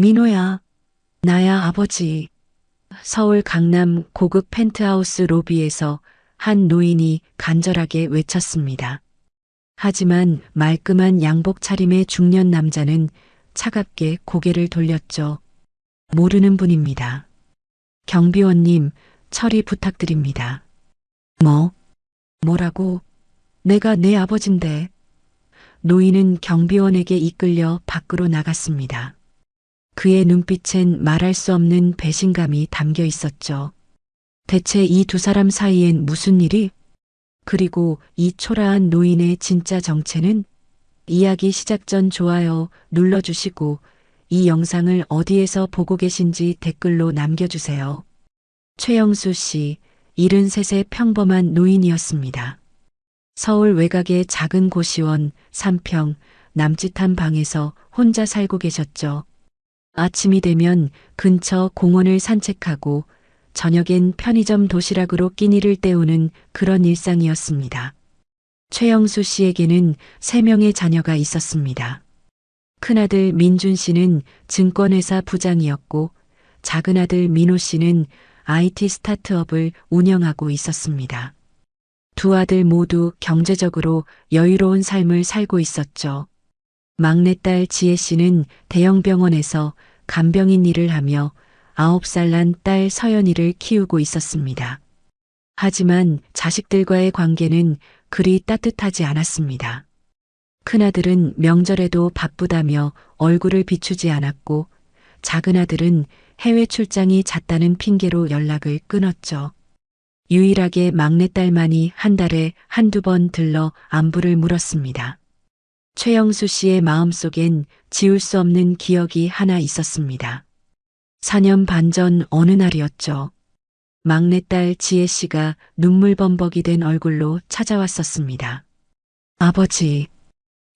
민호야, 나야 아버지. 서울 강남 고급 펜트하우스 로비에서 한 노인이 간절하게 외쳤습니다. 하지만 말끔한 양복 차림의 중년 남자는 차갑게 고개를 돌렸죠. 모르는 분입니다. 경비원님, 처리 부탁드립니다. 뭐라고? 내가 내 아버진데. 노인은 경비원에게 이끌려 밖으로 나갔습니다. 그의 눈빛엔 말할 수 없는 배신감이 담겨 있었죠. 대체 이 두 사람 사이엔 무슨 일이? 그리고 이 초라한 노인의 진짜 정체는? 이야기 시작 전 좋아요 눌러주시고 이 영상을 어디에서 보고 계신지 댓글로 남겨주세요. 최영수 씨, 73세 평범한 노인이었습니다. 서울 외곽의 작은 고시원 3평 남짓한 방에서 혼자 살고 계셨죠. 아침이 되면 근처 공원을 산책하고 저녁엔 편의점 도시락으로 끼니를 때우는 그런 일상이었습니다. 최영수 씨에게는 3명의 자녀가 있었습니다. 큰아들 민준 씨는 증권회사 부장이었고 작은아들 민호 씨는 IT 스타트업을 운영하고 있었습니다. 두 아들 모두 경제적으로 여유로운 삶을 살고 있었죠. 막내딸 지혜 씨는 대형 병원에서 간병인 일을 하며 9살 난 딸 서연이를 키우고 있었습니다. 하지만 자식들과의 관계는 그리 따뜻하지 않았습니다. 큰아들은 명절에도 바쁘다며 얼굴을 비추지 않았고 작은아들은 해외 출장이 잦다는 핑계로 연락을 끊었죠. 유일하게 막내딸만이 한 달에 한두 번 들러 안부를 물었습니다. 최영수 씨의 마음속엔 지울 수 없는 기억이 하나 있었습니다. 4년 반 전 어느 날이었죠. 막내딸 지혜 씨가 눈물범벅이 된 얼굴로 찾아왔었습니다. 아버지,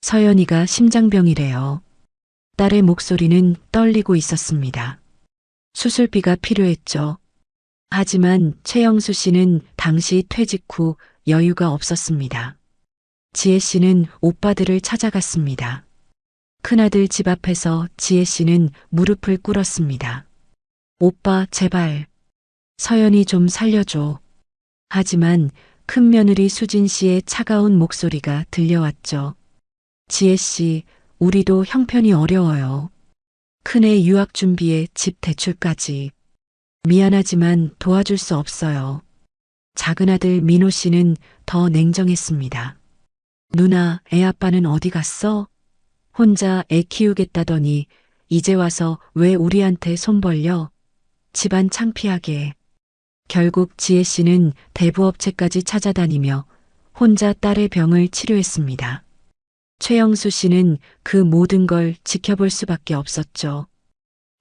서연이가 심장병이래요. 딸의 목소리는 떨리고 있었습니다. 수술비가 필요했죠. 하지만 최영수 씨는 당시 퇴직 후 여유가 없었습니다. 지혜 씨는 오빠들을 찾아갔습니다. 큰아들 집 앞에서 지혜 씨는 무릎을 꿇었습니다. 오빠, 제발. 서연이 좀 살려줘. 하지만 큰며느리 수진 씨의 차가운 목소리가 들려왔죠. 지혜 씨, 우리도 형편이 어려워요. 큰애 유학 준비에 집 대출까지. 미안하지만 도와줄 수 없어요. 작은아들 민호 씨는 더 냉정했습니다. 누나, 애 아빠는 어디 갔어? 혼자 애 키우겠다더니 이제 와서 왜 우리한테 손 벌려? 집안 창피하게. 결국 지혜 씨는 대부업체까지 찾아다니며 혼자 딸의 병을 치료했습니다. 최영수 씨는 그 모든 걸 지켜볼 수밖에 없었죠.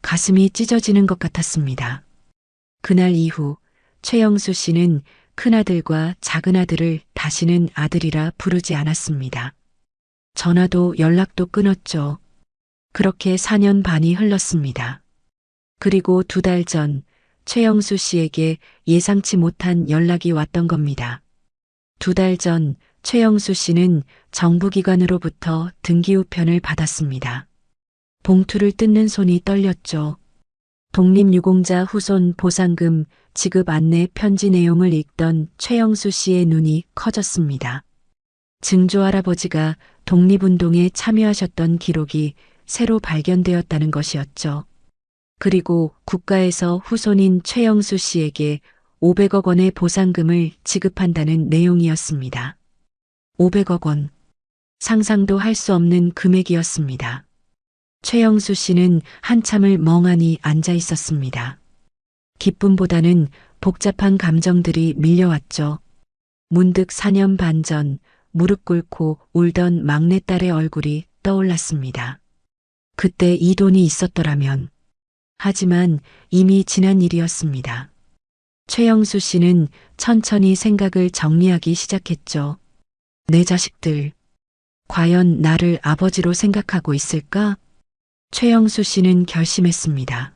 가슴이 찢어지는 것 같았습니다. 그날 이후 최영수 씨는 큰아들과 작은아들을 다시는 아들이라 부르지 않았습니다. 전화도 연락도 끊었죠. 그렇게 4년 반이 흘렀습니다. 그리고 2달 전 최영수 씨에게 예상치 못한 연락이 왔던 겁니다. 2달 전 최영수 씨는 정부기관으로부터 등기우편을 받았습니다. 봉투를 뜯는 손이 떨렸죠. 독립유공자 후손 보상금 지급 안내 편지 내용을 읽던 최영수 씨의 눈이 커졌습니다. 증조 할아버지가 독립운동에 참여하셨던 기록이 새로 발견되었다는 것이었죠. 그리고 국가에서 후손인 최영수 씨에게 500억 원의 보상금을 지급한다는 내용이었습니다. 500억 원. 상상도 할 수 없는 금액이었습니다. 최영수 씨는 한참을 멍하니 앉아 있었습니다. 기쁨보다는 복잡한 감정들이 밀려왔죠. 문득 4년 반 전 무릎 꿇고 울던 막내딸의 얼굴이 떠올랐습니다. 그때 이 돈이 있었더라면. 하지만 이미 지난 일이었습니다. 최영수 씨는 천천히 생각을 정리하기 시작했죠. 내 자식들, 과연 나를 아버지로 생각하고 있을까? 최영수 씨는 결심했습니다.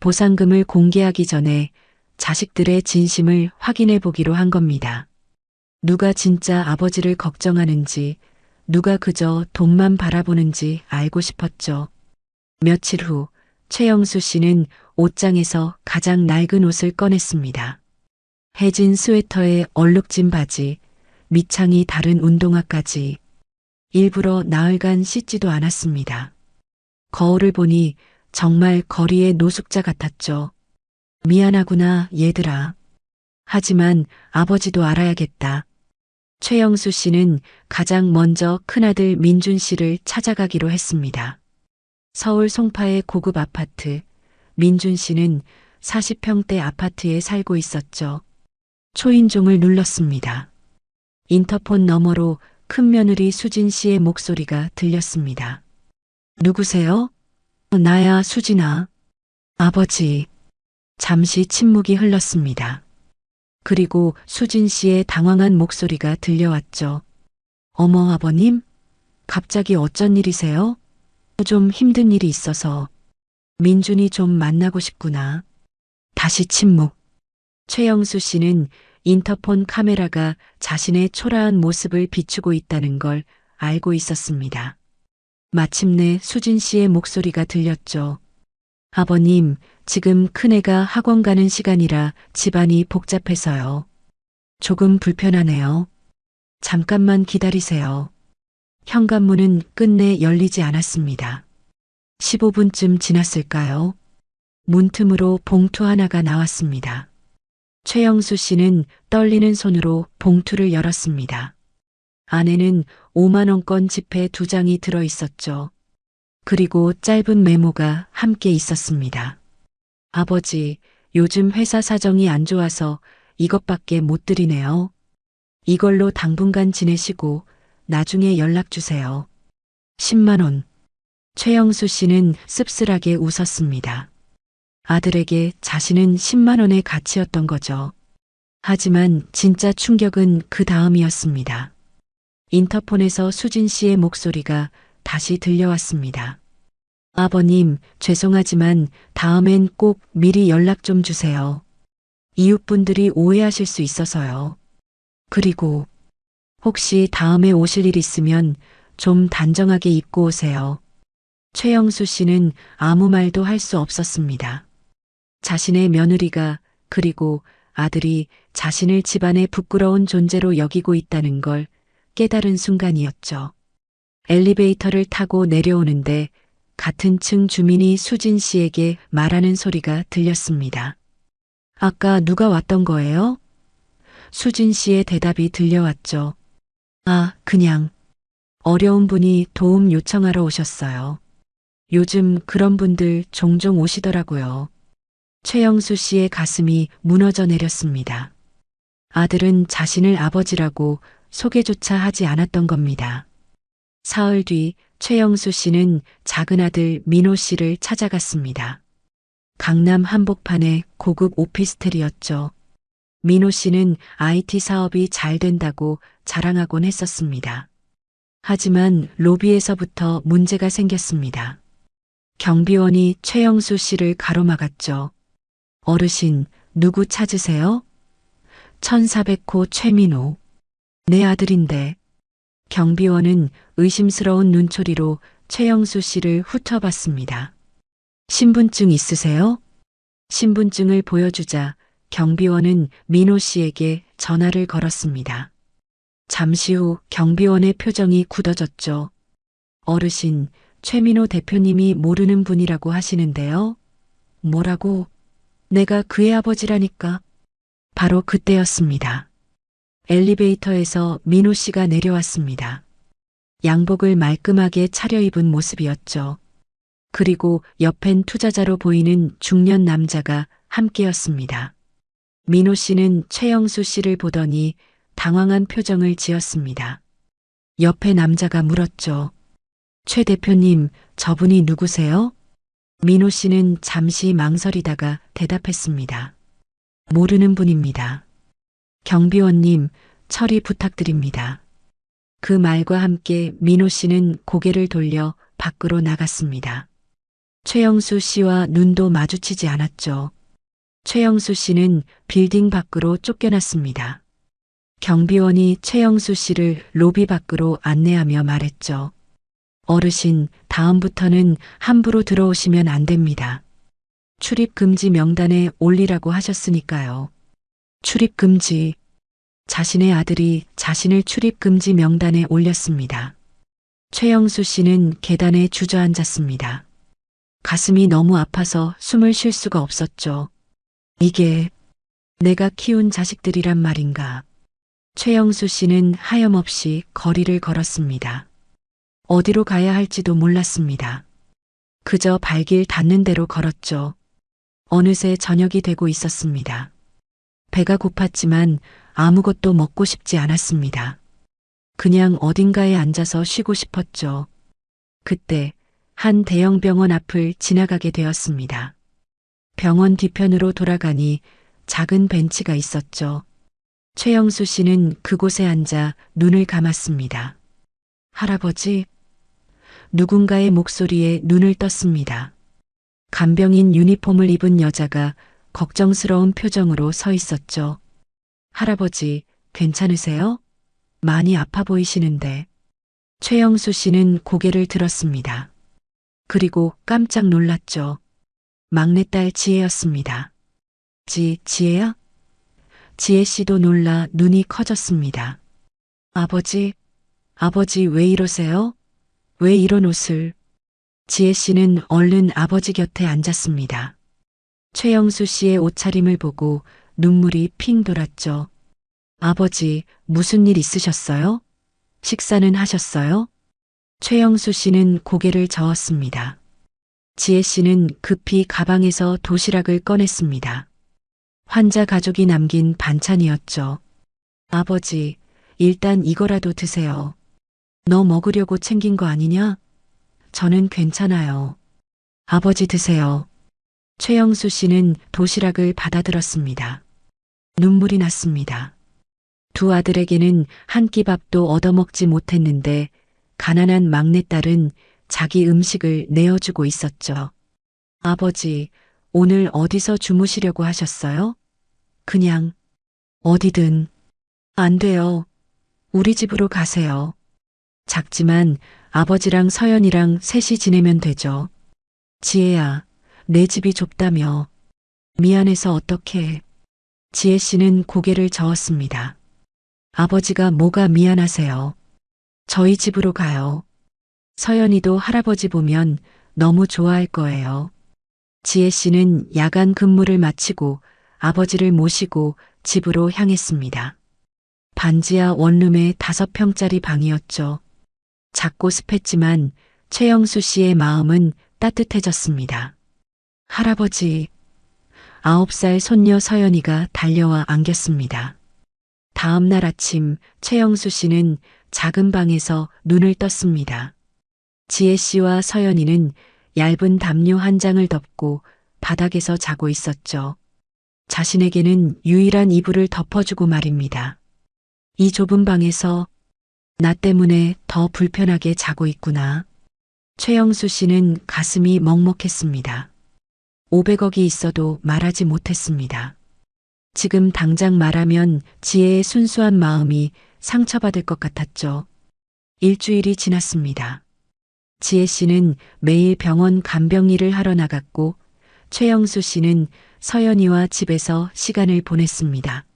보상금을 공개하기 전에 자식들의 진심을 확인해 보기로 한 겁니다. 누가 진짜 아버지를 걱정하는지, 누가 그저 돈만 바라보는지 알고 싶었죠. 며칠 후 최영수 씨는 옷장에서 가장 낡은 옷을 꺼냈습니다. 해진 스웨터에 얼룩진 바지, 밑창이 다른 운동화까지 일부러 나흘간 씻지도 않았습니다. 거울을 보니 정말 거리의 노숙자 같았죠. 미안하구나, 얘들아. 하지만 아버지도 알아야겠다. 최영수 씨는 가장 먼저 큰아들 민준 씨를 찾아가기로 했습니다. 서울 송파의 고급 아파트, 민준 씨는 40평대 아파트에 살고 있었죠. 초인종을 눌렀습니다. 인터폰 너머로 큰며느리 수진 씨의 목소리가 들렸습니다. 누구세요? 나야, 수진아. 아버지. 잠시 침묵이 흘렀습니다. 그리고 수진 씨의 당황한 목소리가 들려왔죠. 어머, 아버님? 갑자기 어쩐 일이세요? 좀 힘든 일이 있어서. 민준이 좀 만나고 싶구나. 다시 침묵. 최영수 씨는 인터폰 카메라가 자신의 초라한 모습을 비추고 있다는 걸 알고 있었습니다. 마침내 수진 씨의 목소리가 들렸죠. 아버님, 지금 큰애가 학원 가는 시간이라 집안이 복잡해서요. 조금 불편하네요. 잠깐만 기다리세요. 현관문은 끝내 열리지 않았습니다. 15분쯤 지났을까요? 문틈으로 봉투 하나가 나왔습니다. 최영수 씨는 떨리는 손으로 봉투를 열었습니다. 안에는 5만 원권 지폐 2장이 들어 있었죠. 그리고 짧은 메모가 함께 있었습니다. 아버지, 요즘 회사 사정이 안 좋아서 이것밖에 못 드리네요. 이걸로 당분간 지내시고 나중에 연락 주세요. 10만 원. 최영수 씨는 씁쓸하게 웃었습니다. 아들에게 자신은 10만 원의 가치였던 거죠. 하지만 진짜 충격은 그 다음이었습니다. 인터폰에서 수진 씨의 목소리가 다시 들려왔습니다. 아버님, 죄송하지만 다음엔 꼭 미리 연락 좀 주세요. 이웃분들이 오해하실 수 있어서요. 그리고 혹시 다음에 오실 일 있으면 좀 단정하게 입고 오세요. 최영수 씨는 아무 말도 할 수 없었습니다. 자신의 며느리가 그리고 아들이 자신을 집안의 부끄러운 존재로 여기고 있다는 걸 깨달은 순간이었죠. 엘리베이터를 타고 내려오는데 같은 층 주민이 수진 씨에게 말하는 소리가 들렸습니다. 아까 누가 왔던 거예요? 수진 씨의 대답이 들려왔죠. 아, 그냥 어려운 분이 도움 요청하러 오셨어요. 요즘 그런 분들 종종 오시더라고요. 최영수 씨의 가슴이 무너져 내렸습니다. 아들은 자신을 아버지라고 소개조차 하지 않았던 겁니다. 사흘 뒤 최영수 씨는 작은 아들 민호 씨를 찾아갔습니다. 강남 한복판의 고급 오피스텔이었죠. 민호 씨는 IT 사업이 잘 된다고 자랑하곤 했었습니다. 하지만 로비에서부터 문제가 생겼습니다. 경비원이 최영수 씨를 가로막았죠. 어르신, 누구 찾으세요? 1400호 최민호. 내 아들인데. 경비원은 의심스러운 눈초리로 최영수 씨를 훑어봤습니다. 신분증 있으세요? 신분증을 보여주자 경비원은 민호 씨에게 전화를 걸었습니다. 잠시 후 경비원의 표정이 굳어졌죠. 어르신, 최민호 대표님이 모르는 분이라고 하시는데요. 뭐라고? 내가 그의 아버지라니까. 바로 그때였습니다. 엘리베이터에서 민호 씨가 내려왔습니다. 양복을 말끔하게 차려입은 모습이었죠. 그리고 옆엔 투자자로 보이는 중년 남자가 함께였습니다. 민호 씨는 최영수 씨를 보더니 당황한 표정을 지었습니다. 옆에 남자가 물었죠. 최 대표님, 저분이 누구세요? 민호 씨는 잠시 망설이다가 대답했습니다. 모르는 분입니다. 경비원님, 처리 부탁드립니다. 그 말과 함께 민호 씨는 고개를 돌려 밖으로 나갔습니다. 최영수 씨와 눈도 마주치지 않았죠. 최영수 씨는 빌딩 밖으로 쫓겨났습니다. 경비원이 최영수 씨를 로비 밖으로 안내하며 말했죠. 어르신, 다음부터는 함부로 들어오시면 안 됩니다. 출입 금지 명단에 올리라고 하셨으니까요. 출입 금지. 자신의 아들이 자신을 출입 금지 명단에 올렸습니다. 최영수 씨는 계단에 주저앉았습니다. 가슴이 너무 아파서 숨을 쉴 수가 없었죠. 이게 내가 키운 자식들이란 말인가. 최영수 씨는 하염없이 거리를 걸었습니다. 어디로 가야 할지도 몰랐습니다. 그저 발길 닿는 대로 걸었죠. 어느새 저녁이 되고 있었습니다. 배가 고팠지만 아무것도 먹고 싶지 않았습니다. 그냥 어딘가에 앉아서 쉬고 싶었죠. 그때 한 대형 병원 앞을 지나가게 되었습니다. 병원 뒤편으로 돌아가니 작은 벤치가 있었죠. 최영수 씨는 그곳에 앉아 눈을 감았습니다. 할아버지? 누군가의 목소리에 눈을 떴습니다. 간병인 유니폼을 입은 여자가 걱정스러운 표정으로 서 있었죠. 할아버지, 괜찮으세요? 많이 아파 보이시는데. 최영수 씨는 고개를 들었습니다. 그리고 깜짝 놀랐죠. 막내딸 지혜였습니다. 지혜야? 지혜 씨도 놀라 눈이 커졌습니다. 아버지 왜 이러세요? 왜 이런 옷을? 지혜 씨는 얼른 아버지 곁에 앉았습니다. 최영수 씨의 옷차림을 보고 눈물이 핑 돌았죠. 아버지, 무슨 일 있으셨어요? 식사는 하셨어요? 최영수 씨는 고개를 저었습니다. 지혜 씨는 급히 가방에서 도시락을 꺼냈습니다. 환자 가족이 남긴 반찬이었죠. 아버지, 일단 이거라도 드세요. 너 먹으려고 챙긴 거 아니냐? 저는 괜찮아요. 아버지 드세요. 최영수 씨는 도시락을 받아들었습니다. 눈물이 났습니다. 두 아들에게는 한 끼 밥도 얻어먹지 못했는데 가난한 막내딸은 자기 음식을 내어주고 있었죠. 아버지, 오늘 어디서 주무시려고 하셨어요? 그냥 어디든. 안 돼요. 우리 집으로 가세요. 작지만 아버지랑 서연이랑 셋이 지내면 되죠. 지혜야, 내 집이 좁다며. 미안해서 어떡해. 지혜 씨는 고개를 저었습니다. 아버지가 뭐가 미안하세요. 저희 집으로 가요. 서연이도 할아버지 보면 너무 좋아할 거예요. 지혜 씨는 야간 근무를 마치고 아버지를 모시고 집으로 향했습니다. 반지하 원룸의 5평짜리 방이었죠. 작고 습했지만 최영수 씨의 마음은 따뜻해졌습니다. 할아버지, 9살 손녀 서연이가 달려와 안겼습니다. 다음 날 아침 최영수 씨는 작은 방에서 눈을 떴습니다. 지혜 씨와 서연이는 얇은 담요 한 장을 덮고 바닥에서 자고 있었죠. 자신에게는 유일한 이불을 덮어주고 말입니다. 이 좁은 방에서 나 때문에 더 불편하게 자고 있구나. 최영수 씨는 가슴이 먹먹했습니다. 500억이 있어도 말하지 못했습니다. 지금 당장 말하면 지혜의 순수한 마음이 상처받을 것 같았죠. 일주일이 지났습니다. 지혜 씨는 매일 병원 간병 일을 하러 나갔고 최영수 씨는 서연이와 집에서 시간을 보냈습니다.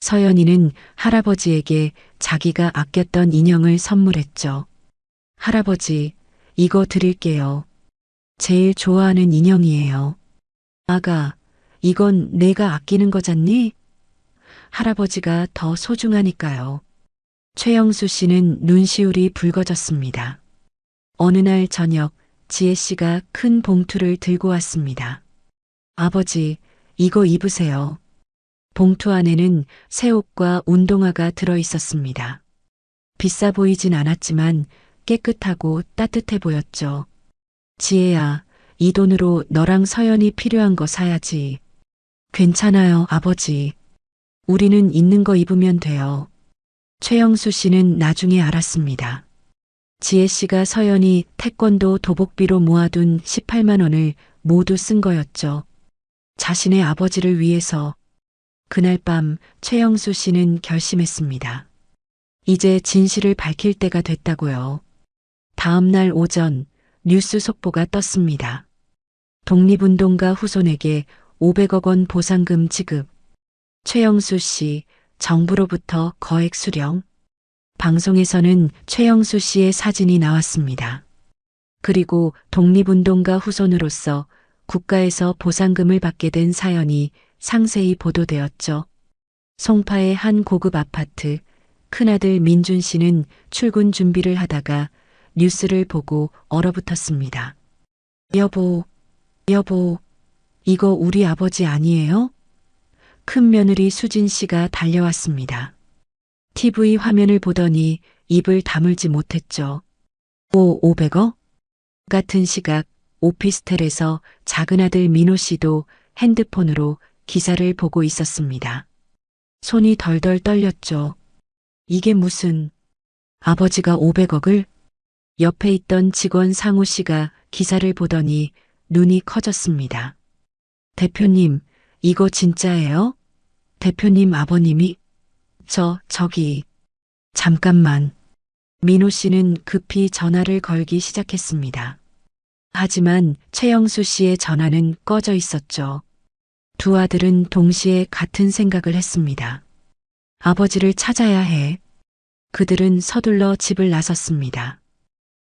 서연이는 할아버지에게 자기가 아꼈던 인형을 선물했죠. 할아버지, 이거 드릴게요. 제일 좋아하는 인형이에요. 아가, 이건 내가 아끼는 거잖니? 할아버지가 더 소중하니까요. 최영수 씨는 눈시울이 붉어졌습니다. 어느 날 저녁 지혜 씨가 큰 봉투를 들고 왔습니다. 아버지, 이거 입으세요. 봉투 안에는 새 옷과 운동화가 들어 있었습니다. 비싸 보이진 않았지만 깨끗하고 따뜻해 보였죠. 지혜야, 이 돈으로 너랑 서연이 필요한 거 사야지. 괜찮아요, 아버지. 우리는 있는 거 입으면 돼요. 최영수 씨는 나중에 알았습니다. 지혜 씨가 서연이 태권도 도복비로 모아둔 18만 원을 모두 쓴 거였죠. 자신의 아버지를 위해서. 그날 밤 최영수 씨는 결심했습니다. 이제 진실을 밝힐 때가 됐다고요. 다음 날 오전 뉴스 속보가 떴습니다. 독립운동가 후손에게 500억 원 보상금 지급. 최영수 씨, 정부로부터 거액 수령. 방송에서는 최영수 씨의 사진이 나왔습니다. 그리고 독립운동가 후손으로서 국가에서 보상금을 받게 된 사연이 상세히 보도되었죠. 송파의 한 고급 아파트, 큰아들 민준 씨는 출근 준비를 하다가 뉴스를 보고 얼어붙었습니다. 여보, 여보, 이거 우리 아버지 아니에요? 큰 며느리 수진 씨가 달려왔습니다. TV 화면을 보더니 입을 다물지 못했죠. 500억? 같은 시각 오피스텔에서 작은 아들 민호 씨도 핸드폰으로 기사를 보고 있었습니다. 손이 덜덜 떨렸죠. 이게 무슨... 아버지가 500억을? 옆에 있던 직원 상우 씨가 기사를 보더니 눈이 커졌습니다. 대표님, 이거 진짜예요? 대표님 아버님이? 저기... 잠깐만. 민호 씨는 급히 전화를 걸기 시작했습니다. 하지만 최영수 씨의 전화는 꺼져 있었죠. 두 아들은 동시에 같은 생각을 했습니다. 아버지를 찾아야 해. 그들은 서둘러 집을 나섰습니다.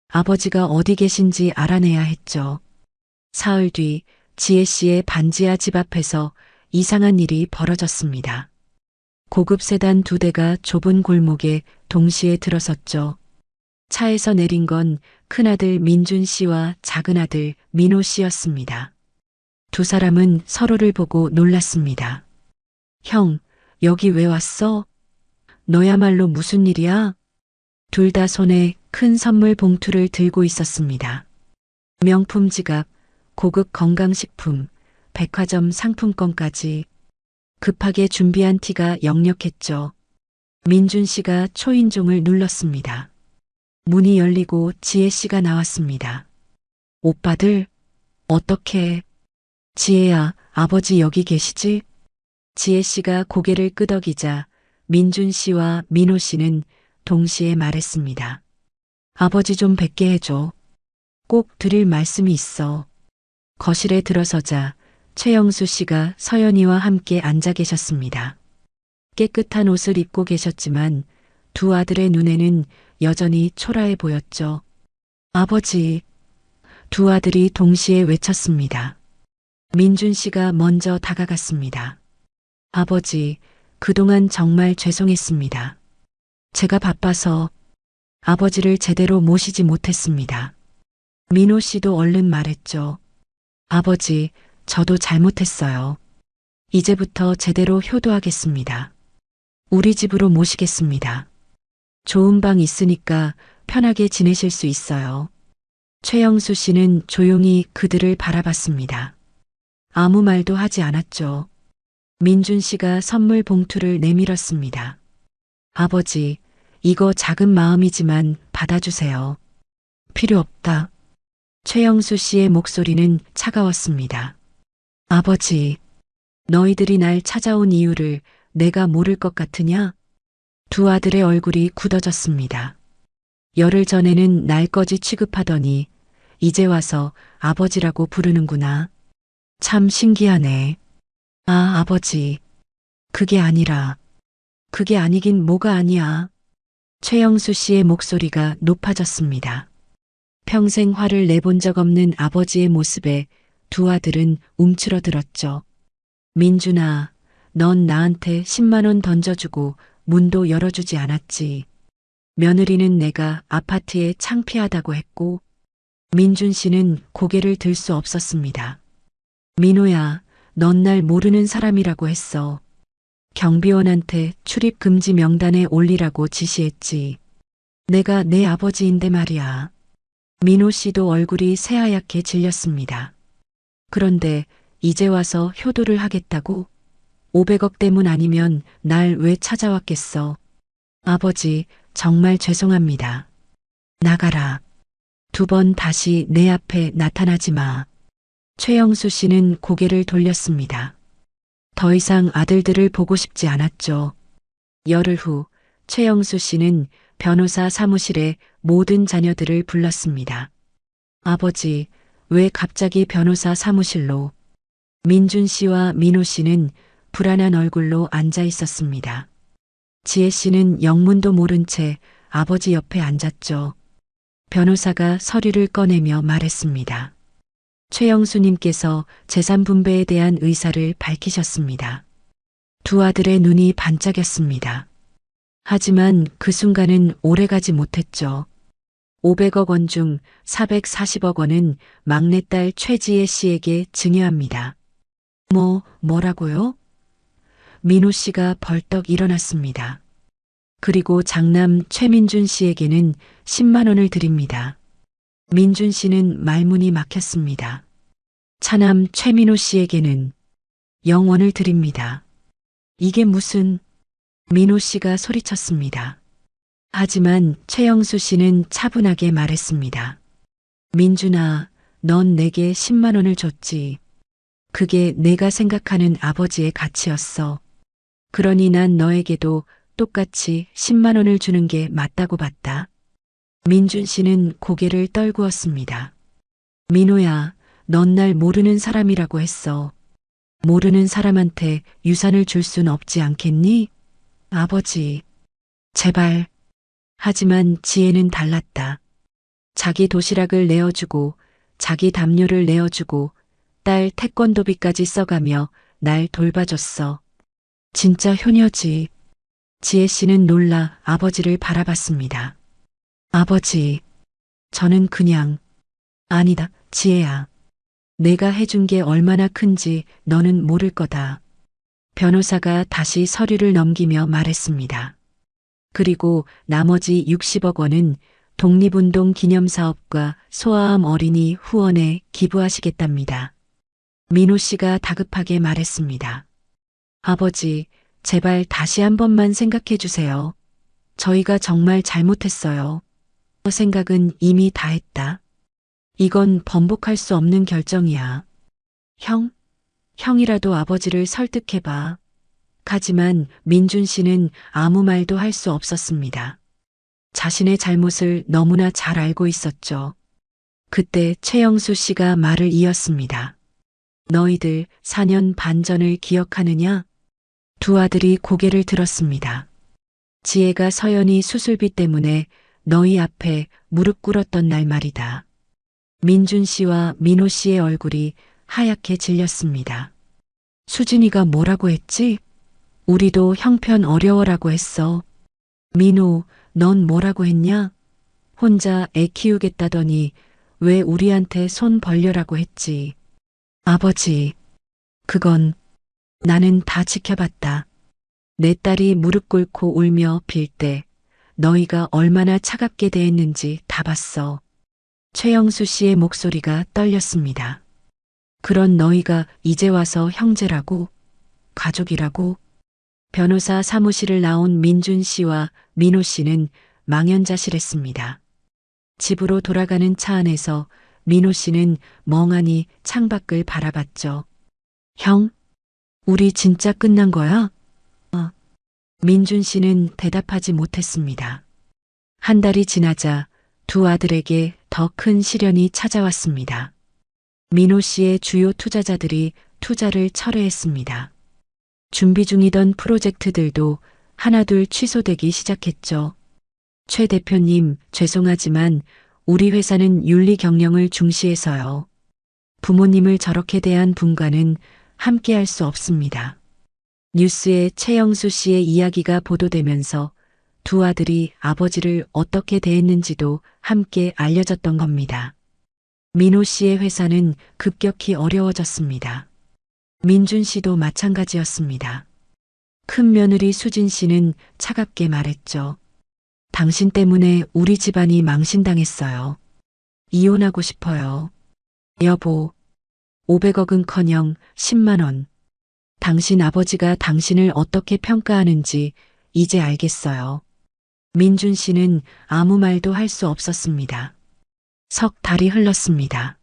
아버지가 어디 계신지 알아내야 했죠. 사흘 뒤 지혜 씨의 반지하 집 앞에서 이상한 일이 벌어졌습니다. 고급 세단 2대가 좁은 골목에 동시에 들어섰죠. 차에서 내린 건 큰아들 민준 씨와 작은아들 민호 씨였습니다. 두 사람은 서로를 보고 놀랐습니다. 형, 여기 왜 왔어? 너야말로 무슨 일이야? 둘 다 손에 큰 선물 봉투를 들고 있었습니다. 명품 지갑, 고급 건강식품, 백화점 상품권까지 급하게 준비한 티가 역력했죠. 민준 씨가 초인종을 눌렀습니다. 문이 열리고 지혜 씨가 나왔습니다. 오빠들, 어떻게... 지혜야, 아버지 여기 계시지? 지혜 씨가 고개를 끄덕이자 민준 씨와 민호 씨는 동시에 말했습니다. 아버지 좀 뵙게 해줘. 꼭 드릴 말씀이 있어. 거실에 들어서자 최영수 씨가 서연이와 함께 앉아 계셨습니다. 깨끗한 옷을 입고 계셨지만 두 아들의 눈에는 여전히 초라해 보였죠. 아버지. 두 아들이 동시에 외쳤습니다. 민준 씨가 먼저 다가갔습니다. 아버지, 그동안 정말 죄송했습니다. 제가 바빠서 아버지를 제대로 모시지 못했습니다. 민호 씨도 얼른 말했죠. 아버지, 저도 잘못했어요. 이제부터 제대로 효도하겠습니다. 우리 집으로 모시겠습니다. 좋은 방 있으니까 편하게 지내실 수 있어요. 최영수 씨는 조용히 그들을 바라봤습니다. 아무 말도 하지 않았죠. 민준 씨가 선물 봉투를 내밀었습니다. 아버지, 이거 작은 마음이지만 받아주세요. 필요 없다. 최영수 씨의 목소리는 차가웠습니다. 아버지, 너희들이 날 찾아온 이유를 내가 모를 것 같으냐? 두 아들의 얼굴이 굳어졌습니다. 열흘 전에는 날거지 취급하더니 이제 와서 아버지라고 부르는구나. 참 신기하네. 아, 아버지. 그게 아니긴 뭐가 아니야. 최영수 씨의 목소리가 높아졌습니다. 평생 화를 내본 적 없는 아버지의 모습에 두 아들은 움츠러들었죠. 민준아, 넌 나한테 10만 원 던져주고 문도 열어주지 않았지. 며느리는 내가 아파트에 창피하다고 했고, 민준 씨는 고개를 들 수 없었습니다. 민호야, 넌 날 모르는 사람이라고 했어. 경비원한테 출입 금지 명단에 올리라고 지시했지. 내가 내 아버지인데 말이야. 민호 씨도 얼굴이 새하얗게 질렸습니다. 그런데 이제 와서 효도를 하겠다고? 500억 때문 아니면 날 왜 찾아왔겠어? 아버지, 정말 죄송합니다. 나가라. 2번 다시 내 앞에 나타나지 마. 최영수 씨는 고개를 돌렸습니다. 더 이상 아들들을 보고 싶지 않았죠. 열흘 후 최영수 씨는 변호사 사무실에 모든 자녀들을 불렀습니다. 아버지, 왜 갑자기 변호사 사무실로? 민준 씨와 민호 씨는 불안한 얼굴로 앉아 있었습니다. 지혜 씨는 영문도 모른 채 아버지 옆에 앉았죠. 변호사가 서류를 꺼내며 말했습니다. 최영수님께서 재산 분배에 대한 의사를 밝히셨습니다. 두 아들의 눈이 반짝였습니다. 하지만 그 순간은 오래가지 못했죠. 500억 원 중 440억 원은 막내딸 최지혜 씨에게 증여합니다. 뭐라고요? 민호 씨가 벌떡 일어났습니다. 그리고 장남 최민준 씨에게는 10만 원을 드립니다. 민준 씨는 말문이 막혔습니다. 차남 최민호 씨에게는 0원을 드립니다. 이게 무슨... 민호 씨가 소리쳤습니다. 하지만 최영수 씨는 차분하게 말했습니다. 민준아, 넌 내게 10만 원을 줬지. 그게 내가 생각하는 아버지의 가치였어. 그러니 난 너에게도 똑같이 10만 원을 주는 게 맞다고 봤다. 민준 씨는 고개를 떨구었습니다. 민호야, 넌 날 모르는 사람이라고 했어. 모르는 사람한테 유산을 줄 순 없지 않겠니? 아버지, 제발. 하지만 지혜는 달랐다. 자기 도시락을 내어주고 자기 담요를 내어주고 딸 태권도비까지 써가며 날 돌봐줬어. 진짜 효녀지. 지혜 씨는 놀라 아버지를 바라봤습니다. 아버지, 저는 그냥... 아니다, 지혜야. 내가 해준 게 얼마나 큰지 너는 모를 거다. 변호사가 다시 서류를 넘기며 말했습니다. 그리고 나머지 60억 원은 독립운동 기념사업과 소아암 어린이 후원에 기부하시겠답니다. 민호 씨가 다급하게 말했습니다. 아버지, 제발 다시 한 번만 생각해 주세요. 저희가 정말 잘못했어요. 생각은 이미 다 했다. 이건 번복할 수 없는 결정이야. 형이라도 아버지를 설득해봐. 하지만 민준 씨는 아무 말도 할 수 없었습니다. 자신의 잘못을 너무나 잘 알고 있었죠. 그때 최영수 씨가 말을 이었습니다. 너희들 4년 반 전을 기억하느냐? 두 아들이 고개를 들었습니다. 지혜가 서연이 수술비 때문에 너희 앞에 무릎 꿇었던 날 말이다. 민준 씨와 민호 씨의 얼굴이 하얗게 질렸습니다. 수진이가 뭐라고 했지? 우리도 형편 어려워라고 했어. 민호, 넌 뭐라고 했냐? 혼자 애 키우겠다더니 왜 우리한테 손 벌려라고 했지? 아버지, 그건 나는 다 지켜봤다. 내 딸이 무릎 꿇고 울며 빌 때 너희가 얼마나 차갑게 대했는지 다 봤어. 최영수 씨의 목소리가 떨렸습니다. 그런 너희가 이제 와서 형제라고? 가족이라고? 변호사 사무실을 나온 민준 씨와 민호 씨는 망연자실했습니다. 집으로 돌아가는 차 안에서 민호 씨는 멍하니 창밖을 바라봤죠. 형, 우리 진짜 끝난 거야? 민준 씨는 대답하지 못했습니다. 한 달이 지나자 두 아들에게 더 큰 시련이 찾아왔습니다. 민호 씨의 주요 투자자들이 투자를 철회했습니다. 준비 중이던 프로젝트들도 하나둘 취소되기 시작했죠. 최 대표님, 죄송하지만 우리 회사는 윤리 경영을 중시해서요. 부모님을 저렇게 대한 분과는 함께 할 수 없습니다. 뉴스에 최영수 씨의 이야기가 보도되면서 두 아들이 아버지를 어떻게 대했는지도 함께 알려졌던 겁니다. 민호 씨의 회사는 급격히 어려워졌습니다. 민준 씨도 마찬가지였습니다. 큰 며느리 수진 씨는 차갑게 말했죠. 당신 때문에 우리 집안이 망신당했어요. 이혼하고 싶어요. 여보, 500억은커녕 10만 원. 당신 아버지가 당신을 어떻게 평가하는지 이제 알겠어요. 민준 씨는 아무 말도 할 수 없었습니다. 석 달이 흘렀습니다.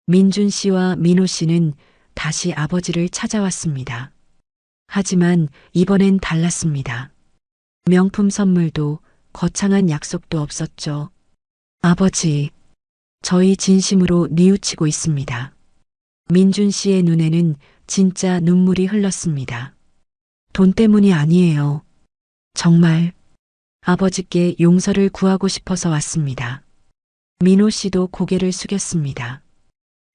민준 씨와 민호 씨는 다시 아버지를 찾아왔습니다. 하지만 이번엔 달랐습니다. 명품 선물도 거창한 약속도 없었죠. 아버지, 저희 진심으로 뉘우치고 있습니다. 민준 씨의 눈에는 진짜 눈물이 흘렀습니다. 돈 때문이 아니에요. 정말 아버지께 용서를 구하고 싶어서 왔습니다. 민호 씨도 고개를 숙였습니다.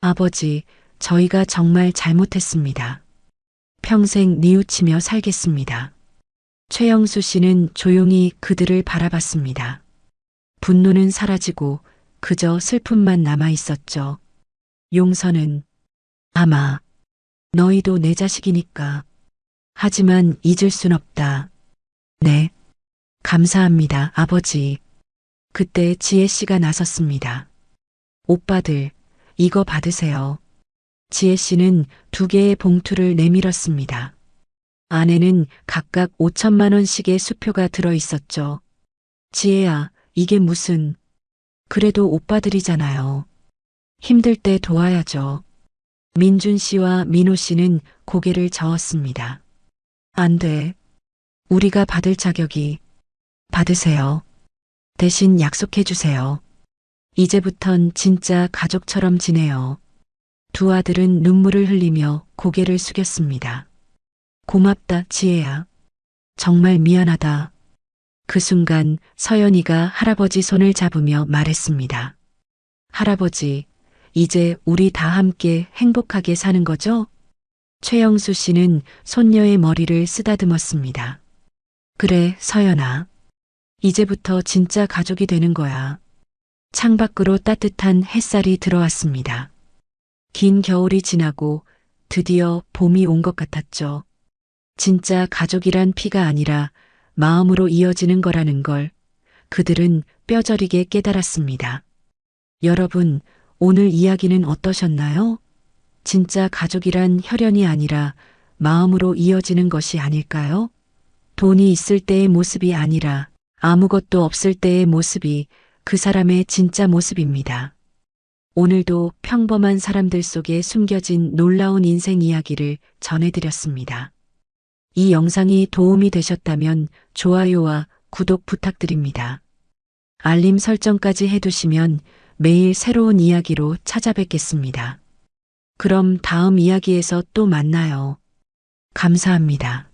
아버지, 저희가 정말 잘못했습니다. 평생 뉘우치며 살겠습니다. 최영수 씨는 조용히 그들을 바라봤습니다. 분노는 사라지고 그저 슬픔만 남아 있었죠. 용서는 아마 너희도 내 자식이니까. 하지만 잊을 순 없다. 네. 감사합니다, 아버지. 그때 지혜 씨가 나섰습니다. 오빠들, 이거 받으세요. 지혜 씨는 2개의 봉투를 내밀었습니다. 안에는 각각 5천만 원씩의 수표가 들어 있었죠. 지혜야, 이게 무슨... 그래도 오빠들이잖아요. 힘들 때 도와야죠. 민준 씨와 민호 씨는 고개를 저었습니다. 안 돼. 우리가 받을 자격이... 받으세요. 대신 약속해 주세요. 이제부턴 진짜 가족처럼 지내요. 2 아들은 눈물을 흘리며 고개를 숙였습니다. 고맙다, 지혜야. 정말 미안하다. 그 순간 서연이가 할아버지 손을 잡으며 말했습니다. 할아버지, 이제 우리 다 함께 행복하게 사는 거죠? 최영수 씨는 손녀의 머리를 쓰다듬었습니다. 그래, 서연아. 이제부터 진짜 가족이 되는 거야. 창밖으로 따뜻한 햇살이 들어왔습니다. 긴 겨울이 지나고 드디어 봄이 온 것 같았죠. 진짜 가족이란 피가 아니라 마음으로 이어지는 거라는 걸 그들은 뼈저리게 깨달았습니다. 여러분, 오늘 이야기는 어떠셨나요? 진짜 가족이란 혈연이 아니라 마음으로 이어지는 것이 아닐까요? 돈이 있을 때의 모습이 아니라 아무것도 없을 때의 모습이 그 사람의 진짜 모습입니다. 오늘도 평범한 사람들 속에 숨겨진 놀라운 인생 이야기를 전해드렸습니다. 이 영상이 도움이 되셨다면 좋아요와 구독 부탁드립니다. 알림 설정까지 해두시면 매일 새로운 이야기로 찾아뵙겠습니다. 그럼 다음 이야기에서 또 만나요. 감사합니다.